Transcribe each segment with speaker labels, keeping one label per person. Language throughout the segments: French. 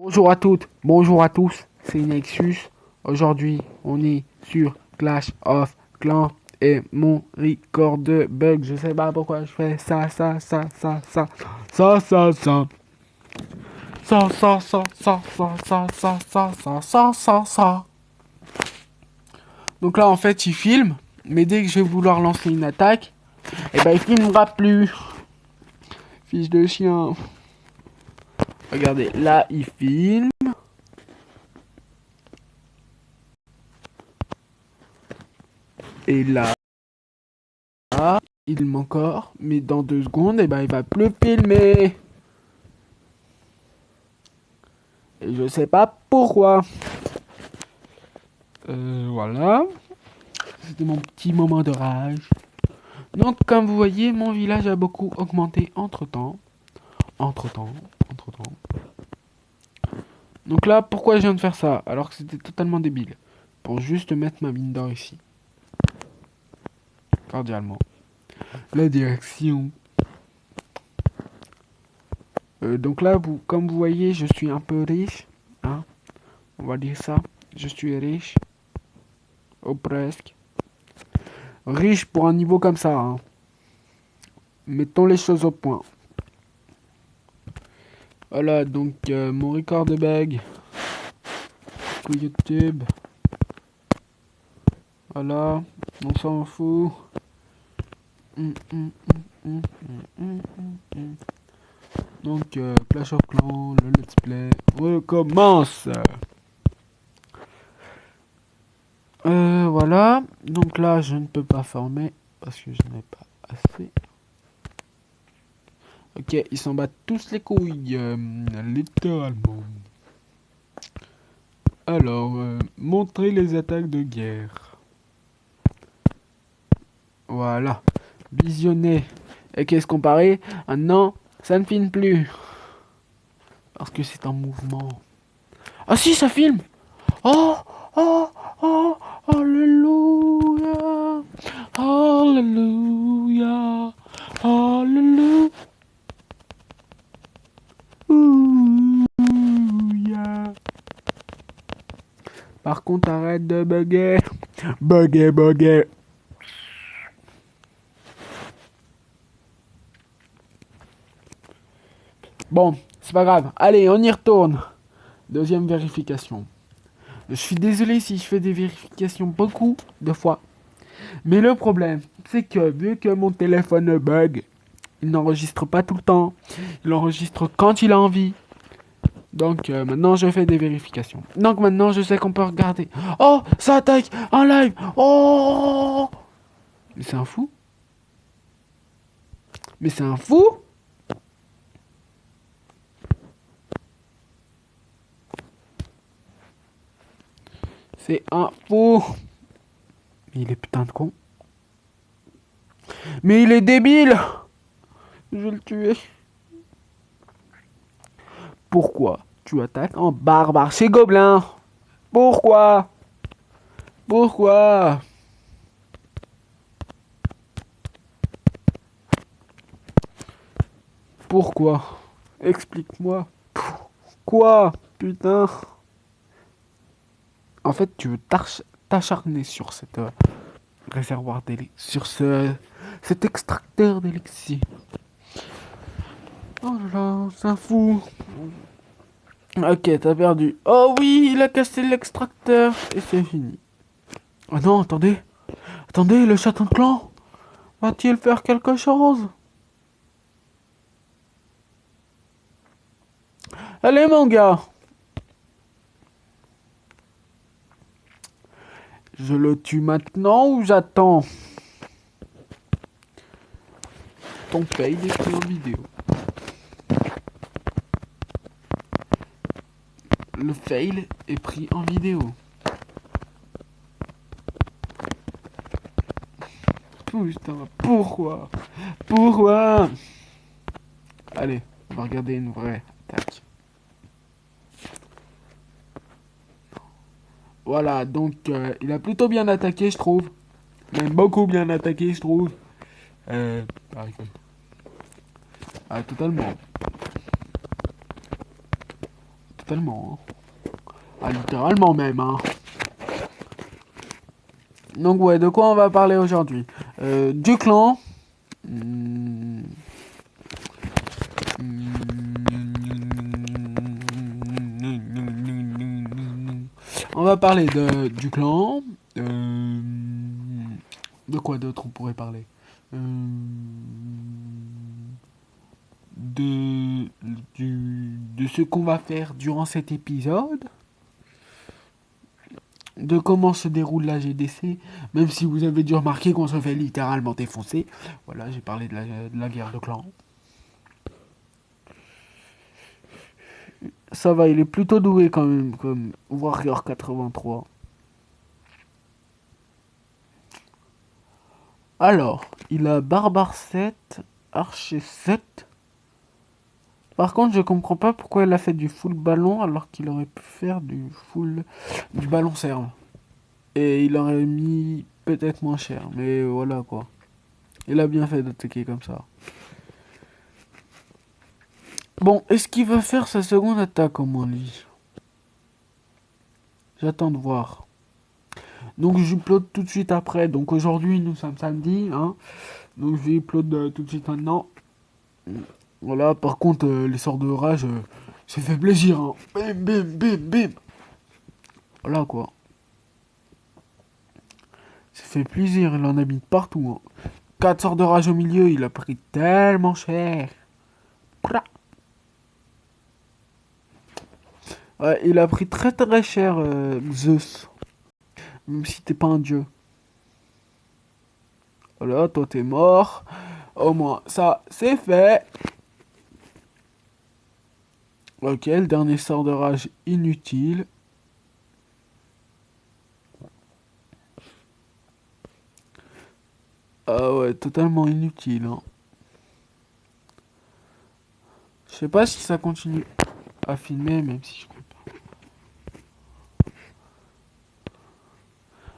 Speaker 1: Bonjour à toutes, bonjour à tous, c'est Nexus. Aujourd'hui, on est sur Clash of Clans et mon record de bug. Je sais pas pourquoi je fais ça. Donc là, en fait, il filme, mais dès que je vais vouloir lancer une attaque, et ben il filmera plus. Fils de chien. Regardez, là, il filme. Et là, il filme encore, mais dans 2 secondes, et ben il va plus filmer. Et je sais pas pourquoi. Voilà. C'était mon petit moment de rage. Donc, comme vous voyez, mon village a beaucoup augmenté entre-temps. Entre-temps. Donc là, pourquoi je viens de faire ça alors que c'était totalement débile? Pour juste mettre ma mine d'or ici. Cordialement. La direction. Donc là, comme vous voyez, je suis un peu riche. Hein, on va dire ça. Je suis riche. Ou presque. Riche pour un niveau comme ça. Hein. Mettons les choses au point. Voilà, donc mon record de bug pour YouTube. Voilà, on s'en fout. Donc, Clash of Clans, le let's play recommence. Voilà, donc là, je ne peux pas former parce que je n'ai pas assez. Ok, ils s'en battent tous les couilles, littéralement. Alors, montrer les attaques de guerre. Voilà. Visionner. Et qu'est-ce qu'on paraît? Ah non, ça ne filme plus. Parce que c'est en mouvement. Ah si, ça filme! Oh! Oh! Oh! Alléluia! Alléluia! Alléluia! Par contre, arrête de bugger. Bugger. Bon, c'est pas grave. Allez, on y retourne. Deuxième vérification. Je suis désolé si je fais des vérifications beaucoup de fois. Mais le problème, c'est que vu que mon téléphone bug, il n'enregistre pas tout le temps. Il enregistre quand il a envie. Donc maintenant, je fais des vérifications. Donc maintenant, je sais qu'on peut regarder. Oh, ça attaque en live. Oh, mais c'est un fou. Mais c'est un fou. C'est un fou. Mais il est putain de con. Mais il est débile. Je vais le tuer. Pourquoi tu attaques en barbare chez Gobelin? Pourquoi? Pourquoi? Pourquoi? Explique-moi. Quoi? Putain. En fait, tu veux t'acharner sur cette réservoir d'élixir, sur cet extracteur d'élixir. Oh là là, c'est un fou. Ok, t'as perdu. Oh oui, il a cassé l'extracteur. Et c'est fini. Oh non, attendez. Attendez, le chaton de clan. Va-t-il faire quelque chose? Allez, mon gars. Je le tue maintenant ou j'attends? Ton fail est pris en vidéo. Le fail est pris en vidéo. Putain, pourquoi? Pourquoi? Allez, on va regarder une vraie attaque. Voilà, donc il a plutôt bien attaqué, je trouve. Même beaucoup bien attaqué, je trouve. Par exemple. Ah, totalement. totalement. Hein. Ah, littéralement même. Hein. Donc ouais, de quoi on va parler aujourd'hui? Du clan. Hmm. On va parler du clan. De quoi d'autre on pourrait parler? Euh, de, de ce qu'on va faire durant cet épisode. De comment se déroule la GDC. Même si vous avez dû remarquer qu'on se fait littéralement défoncer. Voilà, j'ai parlé de la guerre de clan. Ça va, il est plutôt doué quand même, comme Warrior 83. Alors, il a Barbare 7, Archer 7. Par contre, je comprends pas pourquoi il a fait du full ballon alors qu'il aurait pu faire du ballon serve. Et il aurait mis peut-être moins cher, mais voilà quoi. Il a bien fait d'attaquer comme ça. Bon, est-ce qu'il va faire sa seconde attaque au moins lui? J'attends de voir. Donc je upload tout de suite après. Donc aujourd'hui nous sommes samedi, hein. Donc je vais upload tout de suite maintenant. Voilà, par contre les sorts de rage, ça fait plaisir, hein. Bim bim bim bim. Voilà quoi. Ça fait plaisir, il en a mis partout. Hein. 4 sorts de rage au milieu, il a pris tellement cher. Ouais, il a pris très très cher Zeus. Même si t'es pas un dieu. Voilà, toi t'es mort. Au moins, ça c'est fait. Ok, le dernier sort de rage inutile. Ah ouais, totalement inutile. Hein. Je sais pas si ça continue à filmer, même si je compte pas.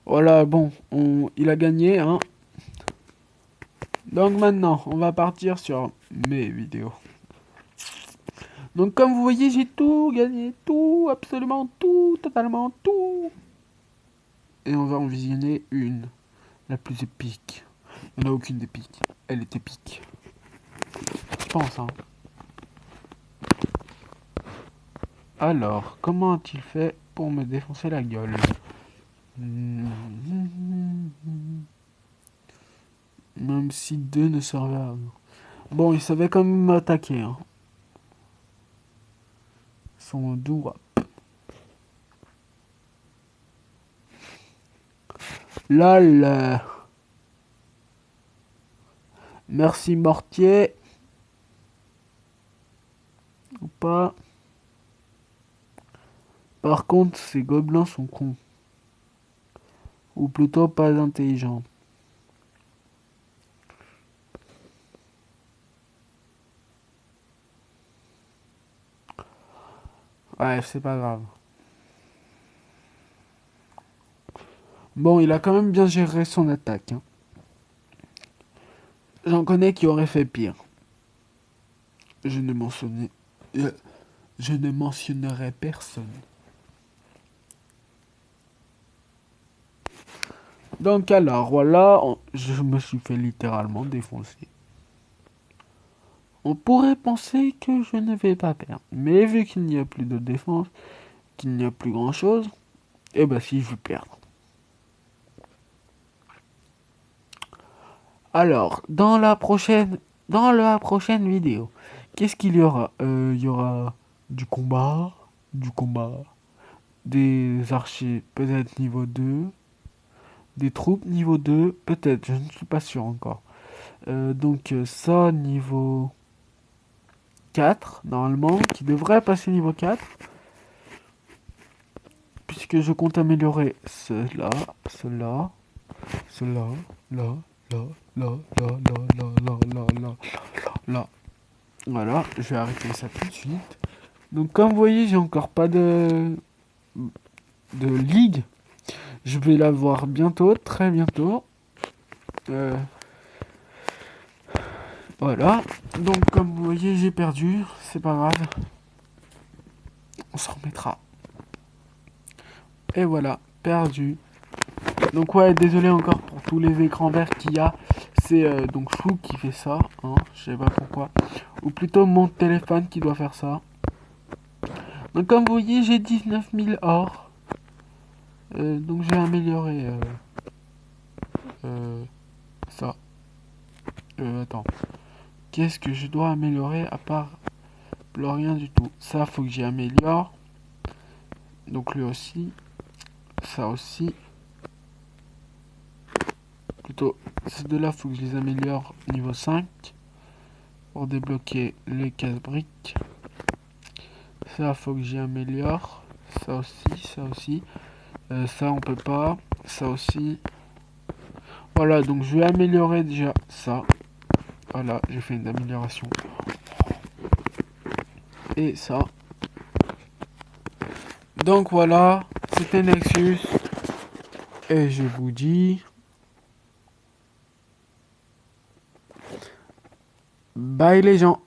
Speaker 1: Voilà, bon, il a gagné. Hein. Donc maintenant, on va partir sur mes vidéos. Donc comme vous voyez, j'ai tout gagné. Tout, absolument tout, totalement tout. Et on va en visionner une. La plus épique. Il n'y en a aucune d'épique. Elle est épique. Je pense, hein. Alors, comment a-t-il fait pour me défoncer la gueule? Même si deux ne servaient à rien. Bon, il savait quand même m'attaquer. Hein. Son doigt. Là. Merci Mortier. Ou pas. Par contre, ces gobelins sont cons. Ou plutôt pas intelligents. Ouais, c'est pas grave. Bon, il a quand même bien géré son attaque. Hein. J'en connais qui auraient fait pire. Je ne mentionnais... je ne mentionnerai personne. Donc alors, voilà, je me suis fait littéralement défoncer. On pourrait penser que je ne vais pas perdre. Mais vu qu'il n'y a plus de défense, qu'il n'y a plus grand chose, eh ben si, je vais perdre. Alors, dans la prochaine vidéo, qu'est-ce qu'il y aura? Il y aura du combat, des archers peut-être niveau 2, des troupes niveau 2, peut-être, je ne suis pas sûr encore. Donc ça, niveau 4, normalement, qui devrait passer niveau 4. Puisque je compte améliorer cela, là, là, là. Voilà, je vais arrêter ça tout de suite. Donc comme vous voyez, j'ai encore pas de ligue. Je vais la voir bientôt, très bientôt. Voilà. Donc comme vous voyez, j'ai perdu. C'est pas grave. on se remettra. Et voilà, perdu. Donc ouais, désolé encore pour tous les écrans verts qu'il y a. C'est donc Chou qui fait ça, hein, je sais pas pourquoi. Ou plutôt mon téléphone qui doit faire ça. Donc comme vous voyez, j'ai 19 000 or. Donc je vais améliorer ça. Attends. Qu'est-ce que je dois améliorer à part rien du tout. Ça, faut que j'y améliore. Donc lui aussi. Ça aussi. Plutôt, ces deux-là, faut que je les améliore niveau 5. Pour débloquer les casse-briques. Ça, faut que j'y améliore. Ça aussi, ça aussi. Ça, on peut pas. Ça aussi. Voilà, donc je vais améliorer déjà ça. Voilà, j'ai fait une amélioration. Et ça. Donc voilà, c'était Nexus. Et je vous dis... Bye les gens.